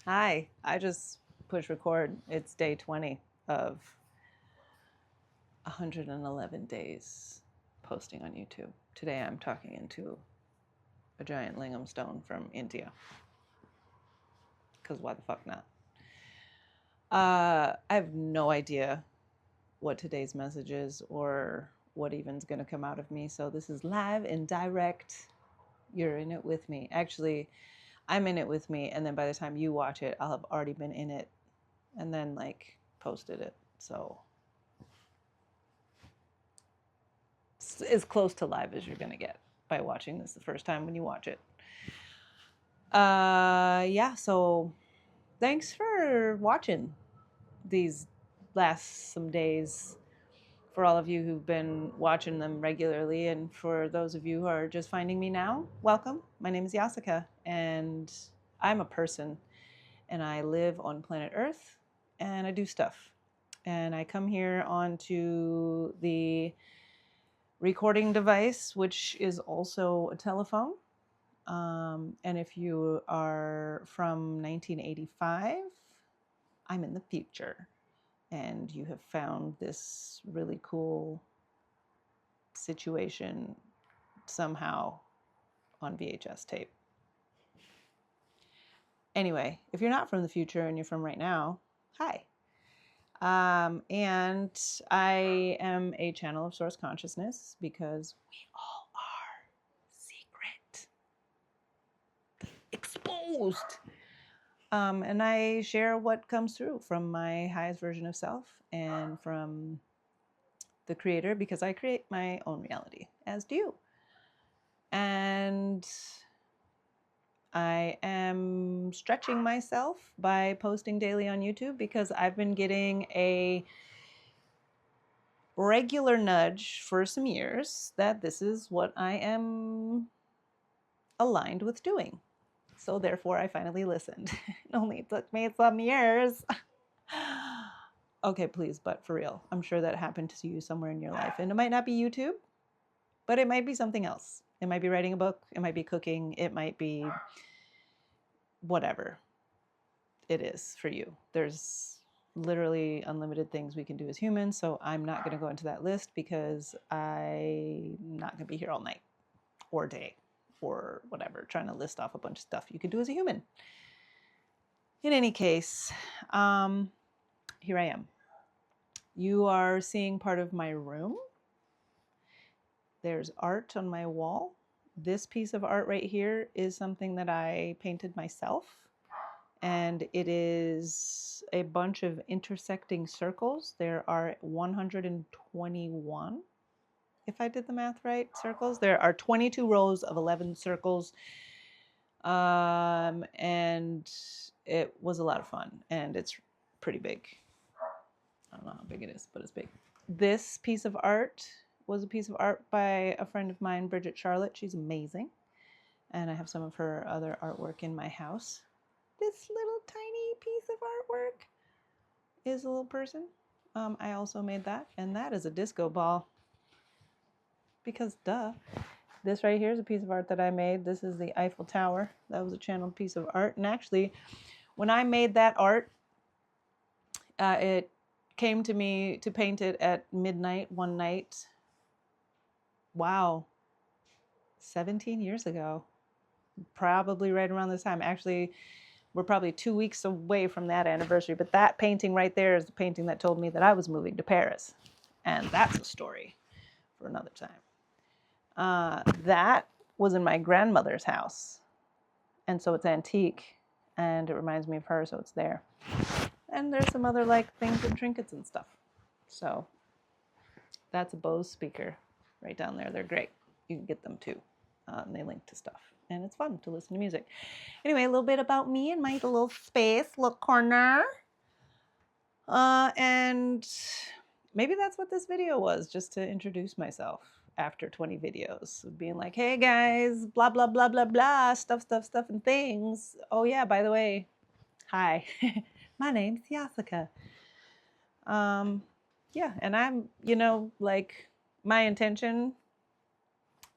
Hi, I just push record. It's day 20 of 111 days posting on YouTube. Today I'm talking into a giant lingam stone from India. Because why the fuck not? I have no idea what today's message is or what even's going to come out of me. So this is live and direct. You're in it with me. Actually, I'm in it with me. And then by the time you watch it, I'll have already been in it and then posted it. So it's as close to live as you're going to get by watching this the first time when you watch it. Yeah, so thanks for watching these last some days, for all of you who've been watching them regularly, and for those of you who are just finding me now, welcome. My name is Yasika, and I'm a person, and I live on planet Earth, and I do stuff. And I come here onto the recording device, which is also a telephone. And if you are from 1985, I'm in the future. And you have found this really cool situation somehow on VHS tape. Anyway, if you're not from the future and you're from right now, hi. And I am a channel of source consciousness because we all are secret, exposed. And I share what comes through from my highest version of self and from the creator, because I create my own reality, as do you. And I am stretching myself by posting daily on YouTube because I've been getting a regular nudge for some years that this is what I am aligned with doing. So therefore, I finally listened. It only took me some years. Okay, please, but for real, I'm sure that happened to you somewhere in your life. And it might not be YouTube, but it might be something else. It might be writing a book, it might be cooking, it might be whatever it is for you. There's literally unlimited things we can do as humans, so I'm not going to go into that list because I'm not going to be here all night or day or whatever, trying to list off a bunch of stuff you can do as a human. In any case, here I am. You are seeing part of my room. There's art on my wall. This piece of art right here is something that I painted myself. And it is a bunch of intersecting circles. There are 121, if I did the math right, circles. There are 22 rows of 11 circles. And it was a lot of fun. And it's pretty big. I don't know how big it is, but it's big. This piece of art was a piece of art by a friend of mine, Bridget Charlotte. She's amazing. And I have some of her other artwork in my house. This little tiny piece of artwork is a little person. I also made that, and that is a disco ball. Because duh. This right here is a piece of art that I made. This is the Eiffel Tower. That was a channeled piece of art. And actually, when I made that art, it came to me to paint it at midnight one night. Wow. 17 years ago. Probably right around this time. Actually, we're probably 2 weeks away from that anniversary, but that painting right there is the painting that told me that I was moving to Paris. And that's a story for another time. That was in my grandmother's house. And so it's antique, and it reminds me of her, so it's there. And there's some other things and trinkets and stuff. So that's a Bose speaker right down there. They're great. You can get them too. And they link to stuff. And it's fun to listen to music. Anyway, a little bit about me and my little space, little corner. And maybe that's what this video was, just to introduce myself after 20 videos. Being like, hey guys, blah, blah, blah, blah, blah, stuff, and things. Oh yeah, by the way, hi, my name's Yasika. Yeah, and I'm, my intention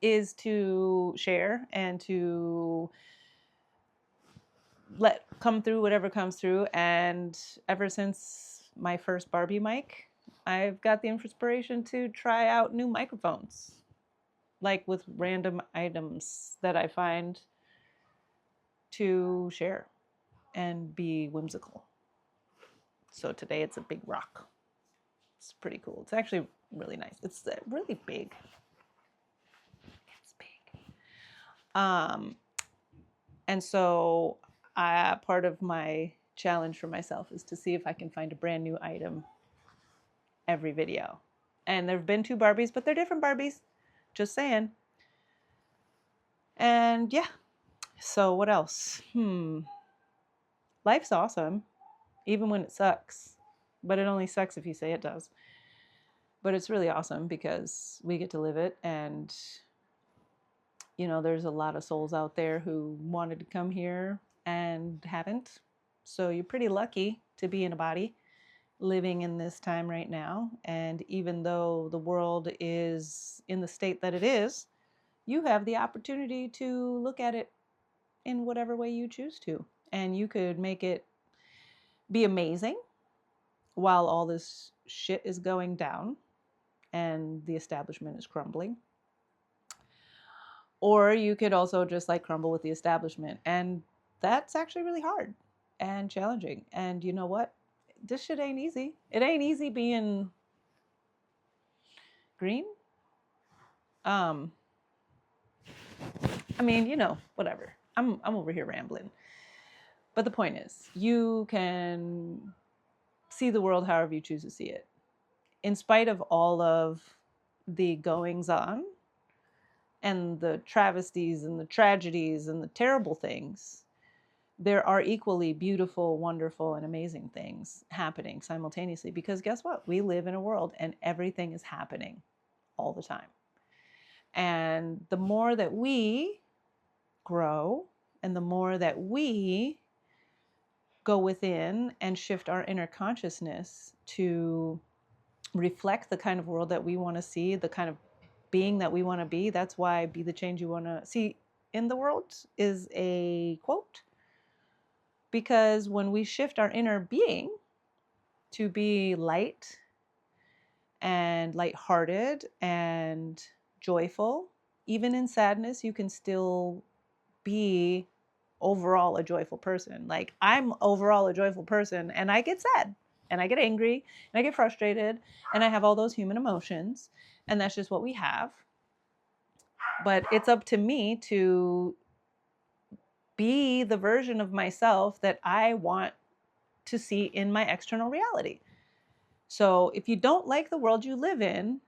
is to share and to let come through whatever comes through. And ever since my first Barbie mic, I've got the inspiration to try out new microphones, like with random items that I find, to share and be whimsical. So today it's a big rock. It's pretty cool. It's actually really nice. It's really big. It's big. And so part of my challenge for myself is to see if I can find a brand new item every video. And there have been 2 Barbies, but they're different Barbies. Just saying. And yeah. So what else? Life's awesome, even when it sucks. But it only sucks if you say it does. But it's really awesome because we get to live it. And, you know, there's a lot of souls out there who wanted to come here and haven't. So you're pretty lucky to be in a body living in this time right now. And even though the world is in the state that it is, you have the opportunity to look at it in whatever way you choose to. And you could make it be amazing while all this shit is going down and the establishment is crumbling. Or you could also just like crumble with the establishment. And that's actually really hard and challenging. And you know what? This shit ain't easy. It ain't easy being green. I mean, you know, whatever. I'm over here rambling. But the point is, you can see the world however you choose to see it. In spite of all of the goings on and the travesties and the tragedies and the terrible things, there are equally beautiful, wonderful, and amazing things happening simultaneously. Because guess what? We live in a world and everything is happening all the time. And the more that we grow and the more that we go within and shift our inner consciousness to reflect the kind of world that we want to see, the kind of being that we want to be. That's why Be the Change You Want to See in the World is a quote. Because when we shift our inner being to be light and lighthearted and joyful, even in sadness, you can still be overall a joyful person. Like, I'm overall a joyful person, and I get sad and I get angry and I get frustrated and I have all those human emotions, and that's just what we have. But it's up to me to be the version of myself that I want to see in my external reality. So if you don't like the world you live in,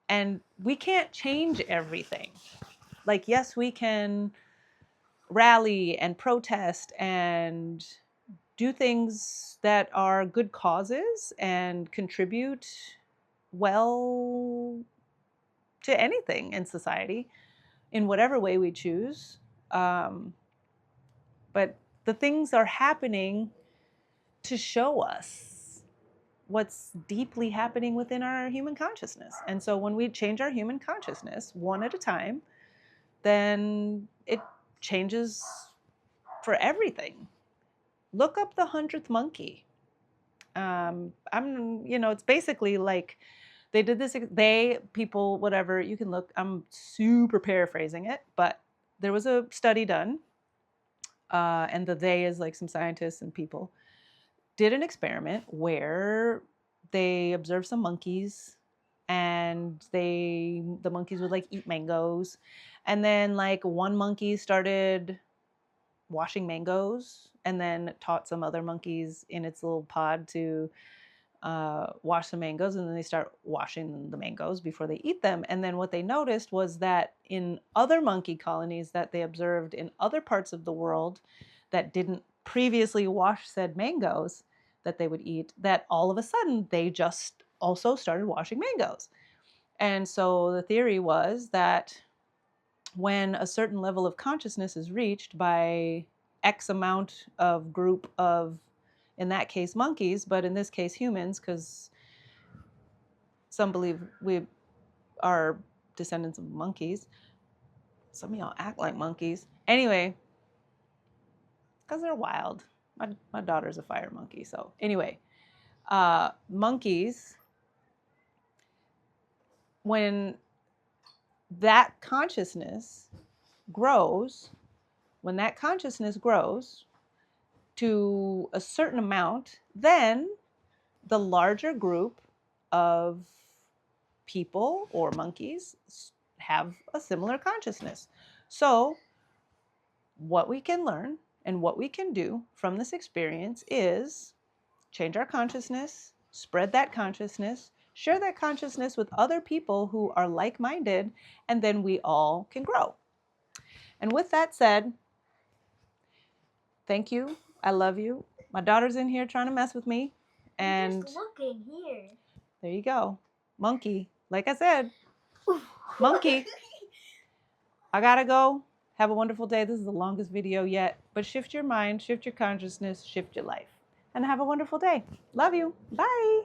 and we can't change everything. Like, yes, we can rally and protest and do things that are good causes and contribute well to anything in society in whatever way we choose. But the things are happening to show us what's deeply happening within our human consciousness. And so when we change our human consciousness one at a time, then it changes for everything. Look up the 100th monkey. It's basically like they did this, people, whatever, you can look, I'm super paraphrasing it, but there was a study done, and the they is like some scientists and people did an experiment where they observed some monkeys, and the monkeys would like eat mangoes, and then like one monkey started washing mangoes and then taught some other monkeys in its little pod to wash the mangoes, and then they start washing the mangoes before they eat them. And then what they noticed was that in other monkey colonies that they observed in other parts of the world that didn't previously wash said mangoes that they would eat, that all of a sudden they just also started washing mangoes. And so the theory was that when a certain level of consciousness is reached by X amount of group of, in that case, monkeys, but in this case, humans, because some believe we are descendants of monkeys. Some of y'all act like monkeys. Anyway, because they're wild. My daughter's a fire monkey. So anyway, monkeys, when that consciousness grows, to a certain amount, then the larger group of people or monkeys have a similar consciousness. So what we can learn and what we can do from this experience is change our consciousness, spread that consciousness, share that consciousness with other people who are like-minded, and then we all can grow. And with that said, thank you. I love you. My daughter's in here trying to mess with me. And I'm just looking here. There you go. Monkey. Like I said, monkey. I gotta go. Have a wonderful day. This is the longest video yet. But shift your mind, shift your consciousness, shift your life. And have a wonderful day. Love you. Bye.